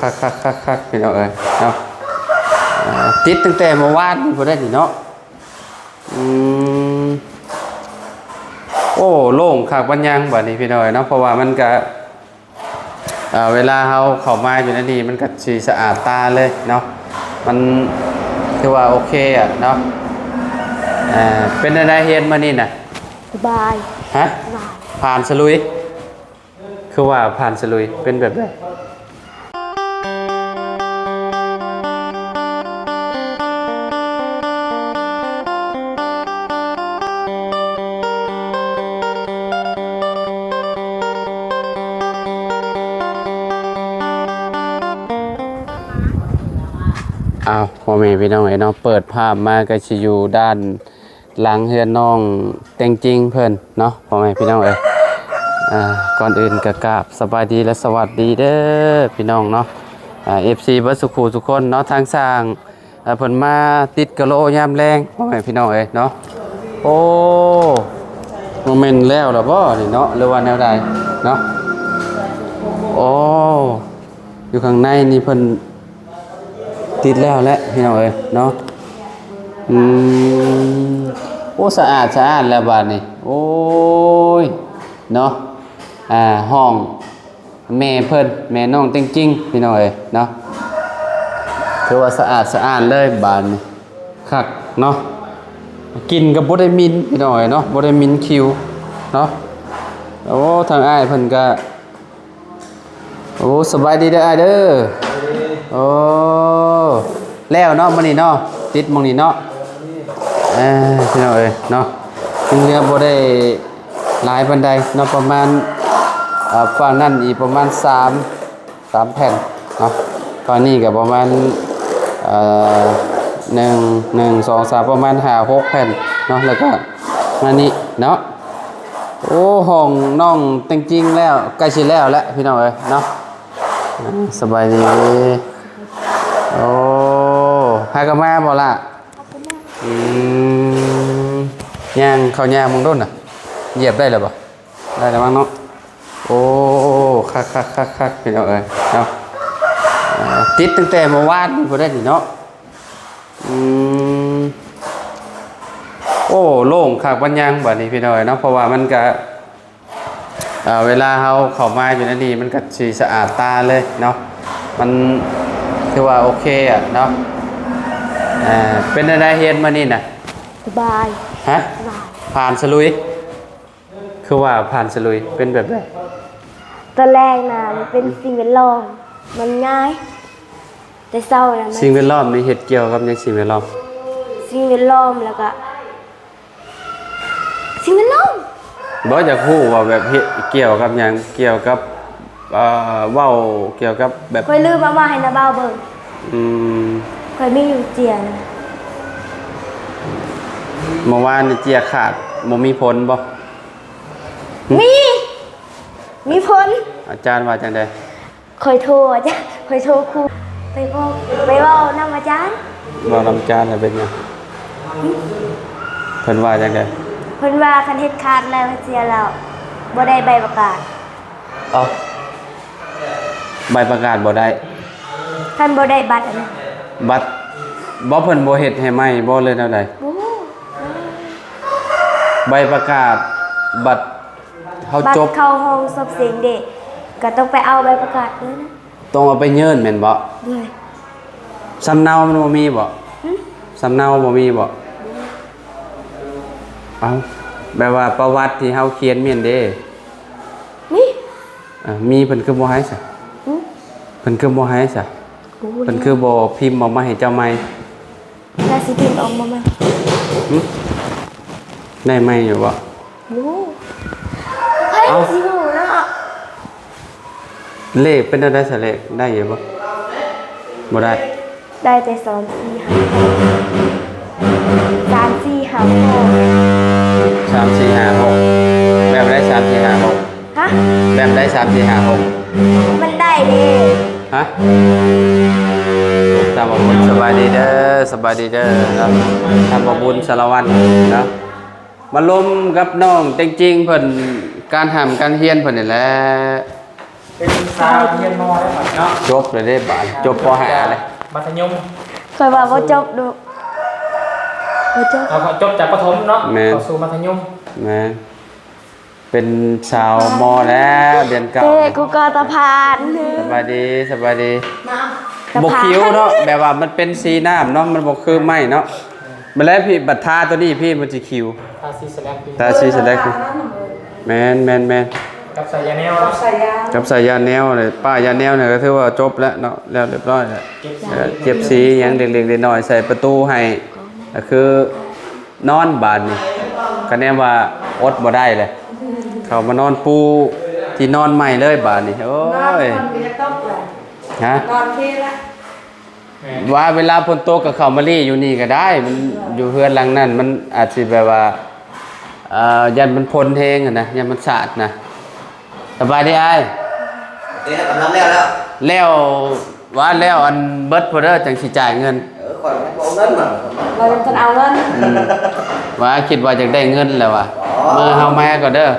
คักพี่น้องเอ้ยเนาะติดตั้งแต่เมื่อวานนี่บ่ได้นี่เนาะโอ้โล่งคักบัดยังบัดนี้พี่น้องเนาะเพราะว่ามันก็เวลาเฮาเข้ามาอยู่ในนี้มันก็สิสะอาดตาเลยเนาะมันถือว่าโอเคอ่ะเนาะเป็นอะไรเฮ็ดมานี่น่ะสบายฮะผ่านสลุยคือว่าผ่านสลุยเป็นแบบไหนอ้าวพ่อแม่พี่น้องไอ้น้องเปิดภาพมาก็สิอยู่ด้านหลังเฮือนน้องแต่งจริงเพิ่นเนาะพ่อแม่พี่น้องเอ้ยก่อนอื่นก็กราบสบายดีและสวัสดีเด้อพี่น้องเนาะFC เบิดสุขุทุกคนเนาะทางสร้างเพิ่นมาติดกะโลยามแรงพ่อแม่พี่น้องเอ้ยเนาะโอ้โมเมนต์แล้วล่ะบ่นี่เนาะหรือว่าแนวใดเนาะโอ้อยู่ข้างในนี่เพิ่นติดแล้วแหละพี่น้องเอ้ยเนาะโอ้สะอาดแล้วบ้านนี่โอ้ยเนาะห้องแม่เพิ่นแม่น้องจริงๆพี่น้องเอ้ยเนาะถือว่าสะอาดเลยบ้านนี่คักเนาะกินกับบ่ได้มินพี่น้องเอ้ยเนาะบ่ได้มินคิวเนาะโอ้ทางอ้ายเพิ่นก็โอ้สบายดีเด้ออ้ายเด้อโอ้แล้วเนาะมื้อนี้เนาะติดมื้อนี้เนาะพี่น้องเอ้ยเนาะถึงเรือบ่ได้หลายปานใดเนาะประมาณฝั่งนั้นอีกประมาณ3แผ่นเนาะฝั่งนี้ก็ประมาณ1 2 3ประมาณ5-6แผ่นเนาะแล้วก็มานี่เนาะโอ้ห้องน้องจริงๆแล้วใกล้สิแล้วแหละพี่น้องเอ้ยเนาะสบายดีโอ้พากันมาบ่ล่ะย่างเขาย่างมึงต้นน่ะเหยียบได้หรือเปล่าได้แล้วมั้งเนาะโอ้คักพี่น้องเอ้ยเนาะติดตั้งแต่เมื่อวานนี่บ่ได้นี่เนาะโอ้โล่งคักบัดยังบัดนี้พี่น้องเอ้ยเนาะเพราะว่ามันก็เวลาเฮาเข้ามาอยู่ในนี้มันก็สิสะอาดตาเลยเนาะมันถือว่าโอเคอ่ะเนาะเป็นอะไรเฮ็ดมานี่น่ะสบายฮะผ่านสลุยคือว่าผ่านสลุยเป็นแบบไหนตอนแรกนะมันเป็นสิ่งแวดล้อมมันง่ายแต่เศร้านะสิ่งแวดล้อมนี่เฮ็ดเกี่ยวกับยังสิ่งแวดล้อมสิ่งแวดล้อมแล้วก็สิ่งแวดล้อมบ่อยากฮู้ว่าแบบเฮ็ดเกี่ยวกับหยังเกี่ยวกับเว้าเกี่ยวกับแบบค่อยลืมมาให้นาบ่าวเบิ่งค่อยมีอยู่เจียนะเมื่อวานนี่เจียขาดบ่มีผลบ่มีผลอาจารย์ว่าจังได๋ค่อยโทรอาจารย์ค่อยโทรครูไปเว้านำอาจารย์เว้านำอาจารย์น่ะเป็นหยังเพิ่นว่าจังได๋เพิ่นว่าคันเฮ็ดขาดแล้วเสียแล้วบ่ได้ใบประกาศใบประกาศบ่ได้ท่านบ่ได้บัตรอันนั้นบัตรบ่เพิ่นบ่เฮ็ดให้ใหม่บ่เลยแนวใดใบประกาศบัตรเฮาจบเข้าห้องสอบเสียงเด็กก็ต้องไปเอาใบประกาศด้วยนะต้องเอาไปยื่นแม่นบ่ด้วยสำเนามันบ่มีบ่สำเนาบ่มีบ่เอ้าแบบว่าประวัติที่เฮาเขียนแม่นเด้มีเพิ่นคือบ่ให้ซะเพิ่นคือบ่ให้ซะเพิ่นคือบ่พิมพ์ออกมาให้เจ้าใหม่แล้วสิพิมพ์ออกมามั้ยได้ไหมอยู่บ่รู้ให้สิรู้เนาะเลขเป็นได้ซะเลขได้อยู่บ่บ่ได้แต่3 4 5 3 4 5 6 แบบได้3 4 5 6ฮะแบบได้3 4 5 6มันได้เด้ฮะตามบุญสบายดีเด้อครับตามบุญสารวัตรเนาะมาล้มกับน้องจริงๆเพิ่นการทำการเฮียนเพิ่นนี่แหละ เป็นสาวเรียนมอได้หมดเนาะ จบเลยได้บาทจบปหาเลย มัธยม เคยว่าบ่จบดูบ่จบ เราจบจากประถมเนาะเข้าสู่มัธยม แม่เป็นชาวมอแล้วเดือนเก่า เฮ้กูก็ตะพาน สบายดีสบายดีบกคิ้วเนาะแบบว่ามันเป็นสีน้ำเนาะมันบกคือไหมเนาะมาแล้วพี่บัตรทาตัวนี้พี่มันจะคิ้ว ทาซีสแลก ตาชีสแลกแมน กับสายยาแนว กับสายยาแนวเลยป้ายาแนวเนี่ยก็ถือว่าจบแล้วเนาะแล้วเรียบร้อยแล้วเก็บสีหยังเล็กๆน้อยๆใส่ประตูให้ก็คือนอนบานนี่คะแนนว่าอดบ่ได้เลยเขามานอนปูที่นอนใหม่เลยบานนี่โอ้ยฮะ นอนที่ละ ว่าเวลาฝนตกกับเขามาลี่อยู่นี่ก็ได้มันอยู่เฮือนหลังนั้นมันอาจสิแบบว่ายันมันพ่นเฮงอะนะยันมันสาดนะสบายดีอ้าย เดี๋ยวกำลังแล้ว แล้วว่าแล้วอันเบิดพอเด้อจังสิจ่ายเงิน ข่อยบอกเงินมา เราจะเอาเงิน ว่าคิดว่าจะได้เงินแล้วว่ะมือเฮามาก็เด้อ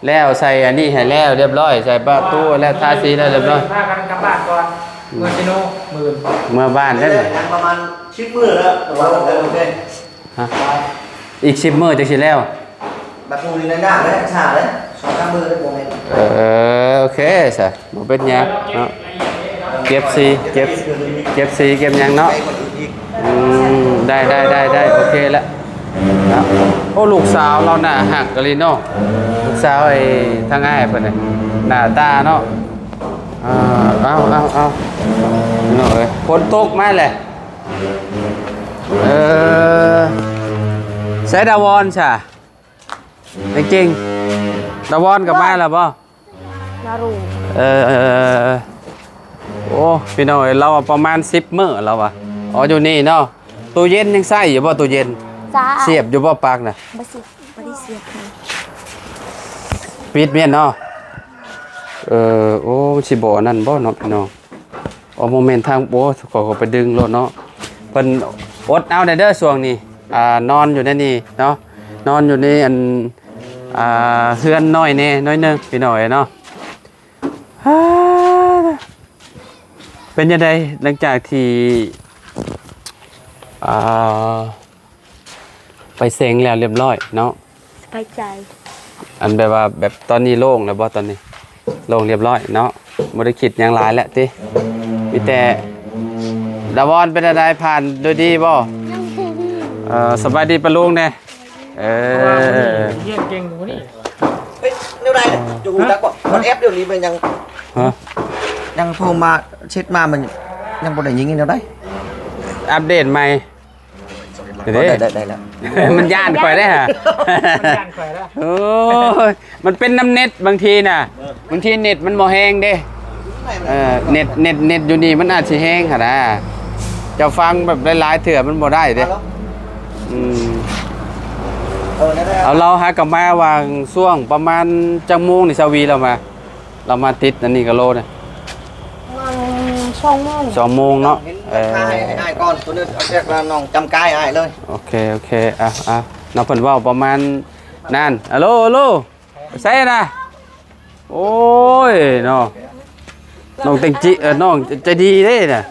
แล้วใส่อันนี้ให้แล้วเรียบร้อยใส่ประตูแล้วทาสีแล้วเรียบร้อย พากันกลับบ้านก่อนเมื่อชิโน่หมื่น เมื่อบ้านได้ ได้ ไหม ยังประมาณ10 มื้อแล้วแต่ว่าโอเค ฮะอีก10มื้อจังสิแล้ว แบบดูในหน้าเลยชาเลย2-3 มื้อได้บ่แม่น โอเคซะบ่เป็นหยังเนาะเก็บสีเก็บสีเก็บหยังเนาะ ไปคนอื่นอีก ได้โอเคแล้วนะโอ้ลูกสาวเราน่ะหักกะลิโน่ลูกสาวไอ้ทางอ้ายเพิ่นน่ะหน้าตาเนาะเอาเนาะเอ้ยฝนตกมาแหละใส่ดาวอนซะจริงๆดาวอนกลับมาแล้วบ่ นารู โอ้พี่น้องเอ้ยเราประมาณ10มื้อแล้วว่ะอ๋ออยู่นี่เนาะตู้เย็นยังใส่อยู่บ่ตู้เย็น จ้า เสียบอยู่บ่ปลั๊กน่ะ บ่สิบ่ได้เสียบให้ ปิดเมียนเนาะโอ้สิบ่นั่นบ่เนาะพี่น้องอ๋อโมเมนต์ทางโอ้ขอไปดึงรถเนาะเพิ่นอดเอาได้เด้อช่วงนี้นอนอยู่ในนี่เนาะนอนอยู่ในอันเฮือนน้อยแน่น้อยหนึงพี่น้องเอ้ยเนาะเป็นยังไงหลังจากที่ไปเซ็งแล้วเรียบร้อยเนาะ สบายใจ อันแบบว่าแบบตอนนี้โล่งแล้วบ่ตอนนี้โล่งเรียบร้อยเนาะบ่ได้คิดหยังหลายแล้วติมีแต่ดาวอนเป็นอะไรผ่านโดยดีบ่สบายดีปะลุงแน่เยี่ยมเก่งกว่านี่ เฮ้ยเดี๋ยวใดอยู่ตักบ่มันแอปเดี๋ยวนี้มันยัง ฮะ ยังโทรมาเช็ดมามันยังบ่ได้ยิงเดี๋ยวได้ อัปเดตใหม่เด้ ได้แล้ว มันย่านข่อยได้ฮะ มันย่านข่อยแล้ว โอ้ยมันเป็นน้ำเน็ตบางทีน่ะบางทีเน็ตมันบ่แห้งเด้เน็ตอยู่นี่มันอาจสิแห้งหั่นน่ะเจะฟังแบบหลายๆเถื่อมันบ่ได้เด้อืม นั่นแหละ เอาเราหากลับมาวางช่วงประมาณจังโมงนี่สวีเรามาติดอันนี้ก็โลนะ มัน2 โมง 2 โมงเนาะ เห็นราคาให้อ้ายก่อนตัวนึงเอาแค่น้องจำกายอ้ายเลย โอเคน้องเพิ่นเว้าประมาณนั่นฮัลโหลใส่นะโอ้ยเนาะน้องเต็งจิน้องใจดีเด้น่ะ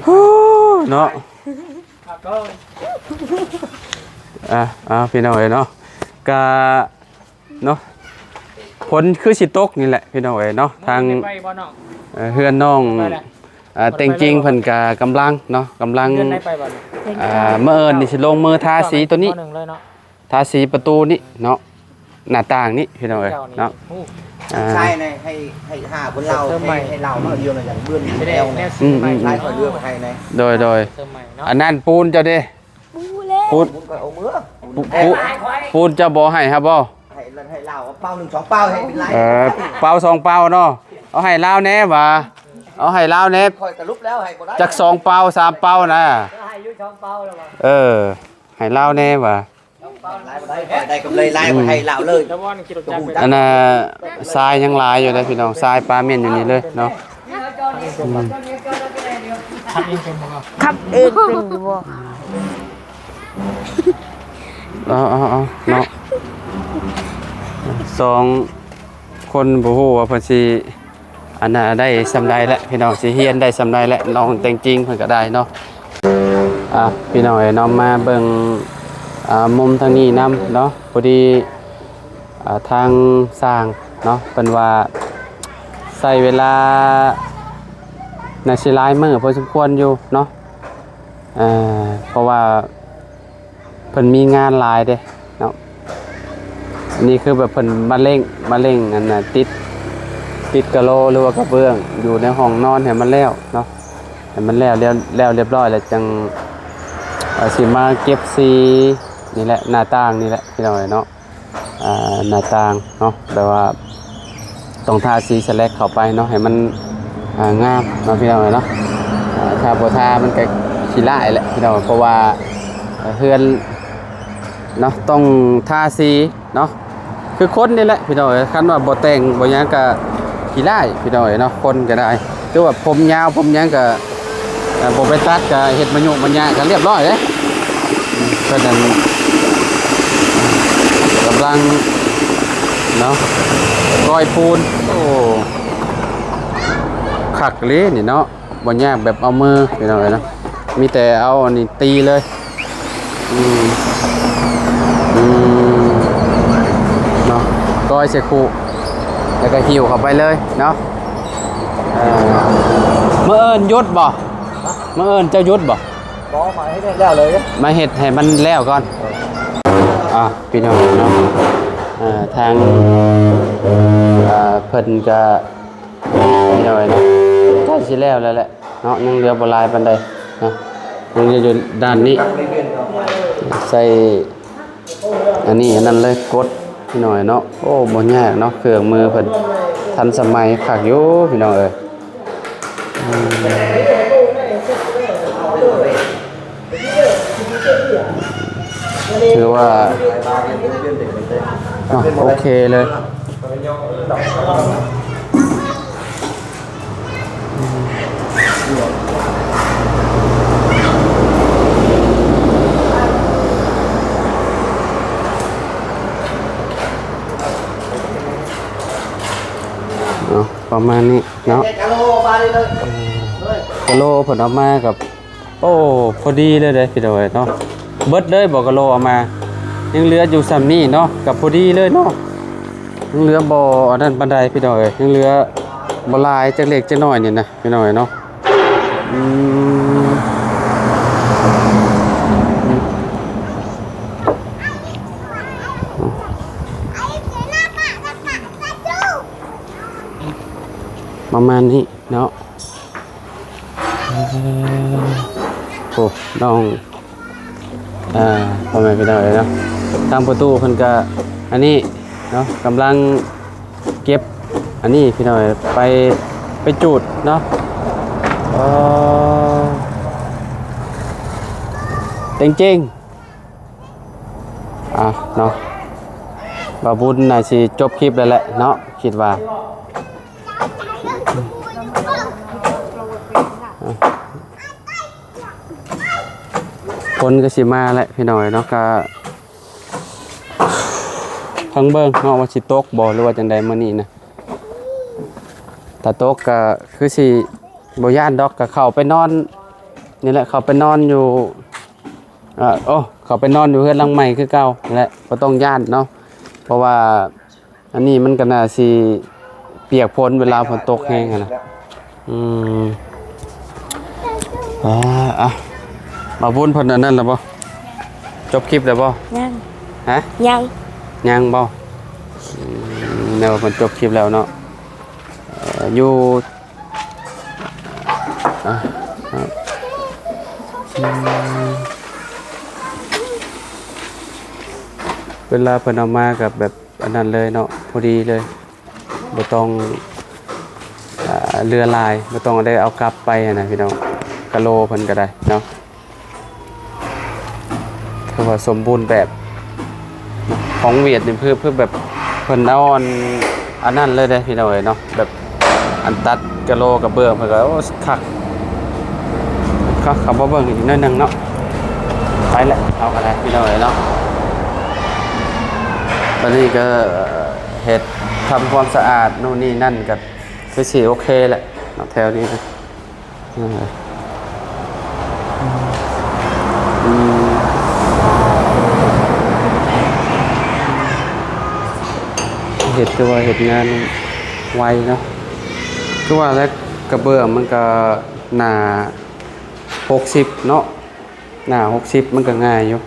ฮู้เนาะ ก็ พี่น้องเอ้ยเนาะกะเนาะผลคือสิตกนี่แหละพี่น้องเอ้ยเนาะทาง ไปบ่เนาะ เฮือนน้องแต่งจริงเพิ่นก็กำลังเนาะกำลัง เดือนไหนไปบ่เนาะ เมื่อเอิ้นนี่สิลงมือทาสีตัวนี้ ข้อหนึ่งเลยเนาะ ทาสีประตูนี้เนาะหน้าต่างนี้พี่น้องเอ้ยเนาะ ใช่ให้หาคนเราให้เราเนาะเดียวน่ะอย่างเบื้อน ไม่ได้ แนว แน เนี่ยว ซื้อใหม่ ไล่ข่อยเรือไปให้ใน โดย เติมใหม่เนาะ อันนั้นปูนเจ้าเด้ บูแล้ว ปูน ผมก็เอามือ ปูนเจ้าบ่ให้ครับบ่ ให้เราเป้า1 2เป้าให้เป็นไร เป่า2เป่าเนาะเอาให้ลาวแหน่ว่าเอาให้ลาวแหน่ ข่อยกระลุกแล้วให้บ่ได้ จัก2เป่า3เป่านะให้ลาวแหน่ว่า ได้กำไรไล่ไปให้เราเลย แล้วว่านี่คิดว่าจะไป อันน่ะทรายยังหลายอยู่เลยพี่น้องทรายปลาเมี่ยนอยู่นี่เลยเนาะ ทักเองเป็นบ่ครับ ขับเองเป็นอยู่บ่ เอาเนาะ คนบ่ฮู้ว่าเพิ่นสิอันน่ะได้สำใดแล้วพี่น้องสิเฮียนได้สำใดแล้วน้องแต่งจริงเพิ่นก็ได้เนาะพี่น้องเอ้ยน้องมาเบิ่งมุมทางนี้นํเนาะพอดีทางสร้างเนาะเพิ่นว่าใช้เวลาน่าสิหลายมื้อพอสมควรอยู่เนาะเพราะว่าเพิ่นมีงานหลายเด้เนาะอันนี้คือแบบเพิ่นมาเร่งอันน่ะติดกะโหลหรือว่ากระเบื้องอยู่ในห้องนอนให้มันแล้วเนาะให้มันแล้วเรียบร้อยแล้วจังสิมาเก็บสีนี่แหละหน้าต่างนี่แหละพี่น้องเนาะหน้าต่างเนาะแปลว่าต้องทาสีสแลกเข้าไปเนาะให้มันงามเนาะพี่น้องเนาะถ้าบ่ทามันก็ขี้ร้ายแหละพี่น้องเพราะว่าเฮือนเนาะต้องทาสีเนาะคือคนนี่แหละพี่น้องคันว่าบ่แต่งบ่หยังก็ขี้ร้ายพี่น้องเนาะคนก็ได้คือว่าผมยาวผมหยังก็บ่ไปตัดก็เฮ็ดมันยุ่งมันยากก็เรียบร้อยเด้เพราะนั้นกำลังเนาะก้อยปูนโอ้คักเลยนี่เนาะบ่ยากแบบเอามือพี่น้องเนาะมีแต่เอาอันนี้ตีเลยเนาะก้อยใส่คู่แล้วก็หิวเข้าไปเลยเนาะเมื่อเอิญยุดบ่เมื่อเอิญเจ้ายุดบ่มาให้ได้แล้วเลย มาเห็ดให้มันแล้วก่อนพี่น้องเนาะทางเพิ่นก็พี่น้องเนาะใกล้สิแล้วแหละเนาะยังเหลือบ่หลายปานใดเนาะยังอยู่ด้านนี้ใส่อันนี้อันนั้นเลยกดพี่น้องเนาะโอ้บ่ยากเนาะเครื่องมือเพิ่นทันสมัยคักอยู่พี่น้องเอ้ยถือว่าโอเคเลยประมาณนี้เนาะกะโลผลออกมากับโอ้พอดีเลยพี่น้อยเนาะเบิดเลยบอกกะโลออกมายังเหลืออยู่ซ้ำนี่เนาะกับพอดีเลยเนาะยังเหลือบ่อันนั้นบันไดพี่น้อยยังเหลือบ่ลายจักเล็กจักน้อยนี่นะพี่น้อยเนาะประมาณนี้เนาะโอ้น้องพ่อแม่พี่น้องเนาะทางประตูเพิ่นก็อันนี้เนาะกำลังเก็บอันนี้พี่น้องไปจูดเนาะจริงเนาะบ่าวบุญน่าสิจบคลิปแล้วแหละเนาะคิดว่าคนก็สิมาแหละพี่น้อยเนาะก็ทั้งเบิ่งเนาะว่าสิตกบ่หรือว่าจังใดมื้อนี้นะถ้าตกก็คือสิบ่ย่านดอกก็เข้าไปนอนนี่แหละเข้าไปนอนอยู่เข้าไปนอนอยู่เฮือนหลังใหม่คือเก่านั่นแหละบ่ต้องย่านเนาะเพราะว่าอันนี้มันก็น่าสิเปียกฝนเวลาฝนตกแห้งนะมาบุญพนนั่นแล้วบ่จบคลิปแล้วบ่ยังฮะยังบ่แนวมันจบคลิปแล้วเนาะอยู่เวลาเพิ่นเอามากับแบบอันนั้นเลยเนาะพอดีเลยบ่ต้องเรือลายบ่ต้องได้เอากลับไปนะพี่น้องกะโลเพิ่นก็ได้เนาะคือว่าสมบูรณ์แบบของเวียดนี่เพื่อแบบเพิ่นเอาอันนั้นเลยเด้พี่น้องเนาะแบบอันตัดกะโลกับเบื้องเพิ่นก็โอ้คักเขาบ่เบิ่งอีกหน่อยนึงเนาะไปแหละเอาอะไรพี่น้องเนาะตอนนี้ก็เฮ็ด ทำความสะอาดนู่นนี่นั่นก็คือสิโอเคแหละเนาะแถวนี้นะอืมเห็ดตัวเห็ดงานไวเนาะคือว่าแล้วกระเบื้องมันก็หนา60เนาะหนา60มันก็ง่ายอยู่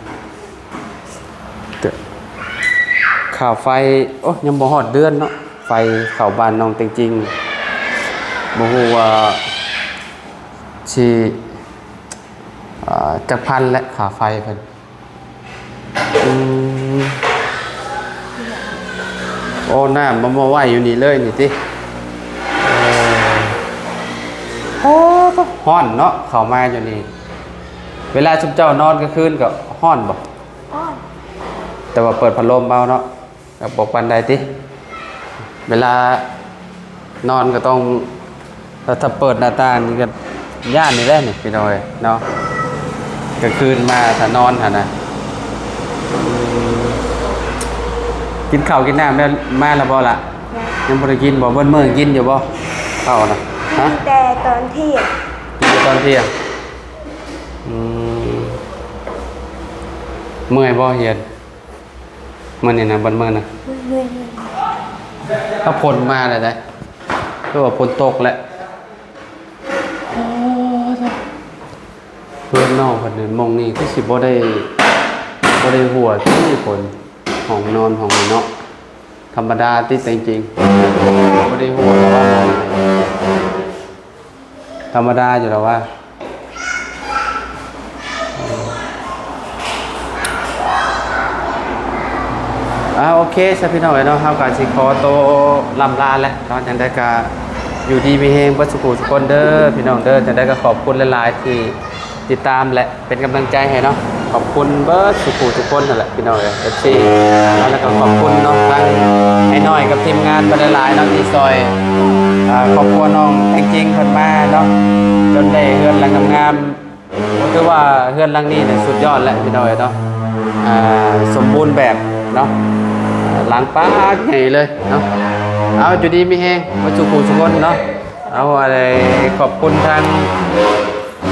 ข่าวไฟโอ้ยังบ่ฮอดเดือนเนาะไฟเข้าบ้านน้องจริงๆบ่ฮู้ว่าสิจักพันและค่าไฟเพิ่นโอ้น้ำมันมาไหวอยู่นี่เลยนี่ติโอ้ฮ้อนเนาะเข้ามาอยู่นี่เวลาชุบเจ้านอนกลางคืนก็ฮ้อนบ่ อ้อน แต่ว่าเปิดพัดลมเบาเนาะกับบอกปันใดติเวลานอนก็ต้องถ้าเปิดหน้าต่างนี่ก็ย่านนี่แหละนี่พี่น้อยเนาะกลางคืนมาถ้านอนหั่นน่ะกินข้าวกินน้ำแล้วมาแล้วบ่ล่ะยังบ่ได้กินบ่เบิ่นมื้อกินอยู่บ่ข้าวน่ะฮะ แต่ตอนเที่ยง กินอยู่ตอนเที่ยงเมื่อยบ่เฮียนมื้อนี้นะบัดมื้อน่ะ เมื่อย ถ้าฝนมาเลยนะก็ว่าฝนตกแหละเพื่อนนอกคนนึงมองนี่ก็สิบ่ได้หัวที่ฝนห้องนอนห้องเนาะธรรมดาที่จริงๆบ่ได้หัวแล้วว่าธรรมดาอยู่แล้วว่าโอเคสพี่น้องเนาะเฮาก็สิขอโตลำลาแล้วตอนจังได้ก็อยู่ดีมีแฮงบ่สุขทุกคนเด้อพี่น้องเด้อจังได้ก็ขอบคุณหลายๆที่ติดตามและเป็นกำลังใจให้เนาะขอบคุณเบิดสุขทุกคนนั่นแหละพี่น้องเอ้ย FC แล้วก็ขอบคุณน้องทั้งไอ้น้อยกับทีมงานบ่หลายๆเนาะที่ซอยครอบครัวน้องจริงๆเพิ่นมาเนาะจนได้เฮือนหลังงามๆก็คือว่าเฮือนหลังนี้เนี่ยสุดยอดแล้วพี่น้องเอ้ยเนาะสมบูรณ์แบบเนาะหลังป้าใหญ่เลยเนาะเอาจุดดีมีแฮงมาสุขสุคนเนาะเอาอะไรขอบคุณทาง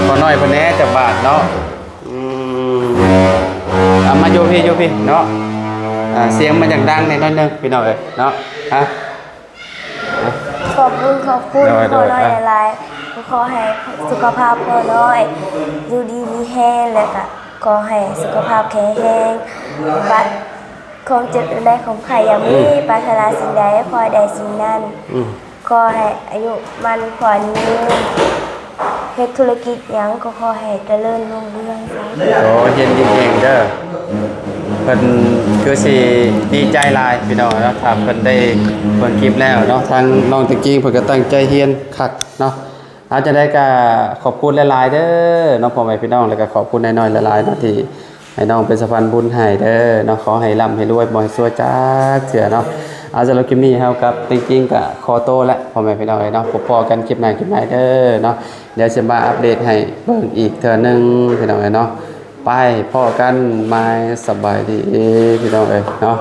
ขอน้อยเพิ่นแหน่จากบาทเนาะเอามาโยพี่เนาะเสียงมันอย่างดังในน้อยนึงพี่น้องเอ้ยเนาะฮะ ขอบคุณพ่อน้อยหลายๆขอให้สุขภาพพ่อน้อยอยู่ดีมีแห้งแล้วก็ขอให้สุขภาพแข็งแรงบัดคงเจ็บได้ของใครยังมีปรารถนาสิ่งใดขอได้สิ่งนั้นขอให้อายุมันขวัญยืนเฮ็ดธุรกิจหยังก็ขอให้เจริญรุ่งเรือง โอ้เย็นจริงๆเด้อเพิ่นคือสิดีใจหลายพี่น้องเนาะถ้าเพิ่นได้เบิ่งคลิปแล้วเนาะทางน้องตะกี้เพิ่นก็ตั้งใจเรียนคักเนาะอาจจะได้ก็ขอบคุณหลายๆเด้อน้องพ่อแม่พี่น้องแล้วก็ขอบคุณน้อยๆหลายๆเนาะที่ให้น้องเป็นสะพานบุญให้เด้อเนาะขอให้ร่ำให้รวยบ่ให้ซวยจักเทื่อเนาะเอาสำหรับคลิปนี้เฮากับจริงๆก็ขอโตแล้วพ่อแม่พี่น้องเนาะพบกันคลิปหน้าเด้อเนาะเดี๋ยวจะมาอัปเดตให้เบิ่งอีกเทื่อนึงพี่น้องเนาะไปพ่อกันมาสบายดีพี่น้องเนาะ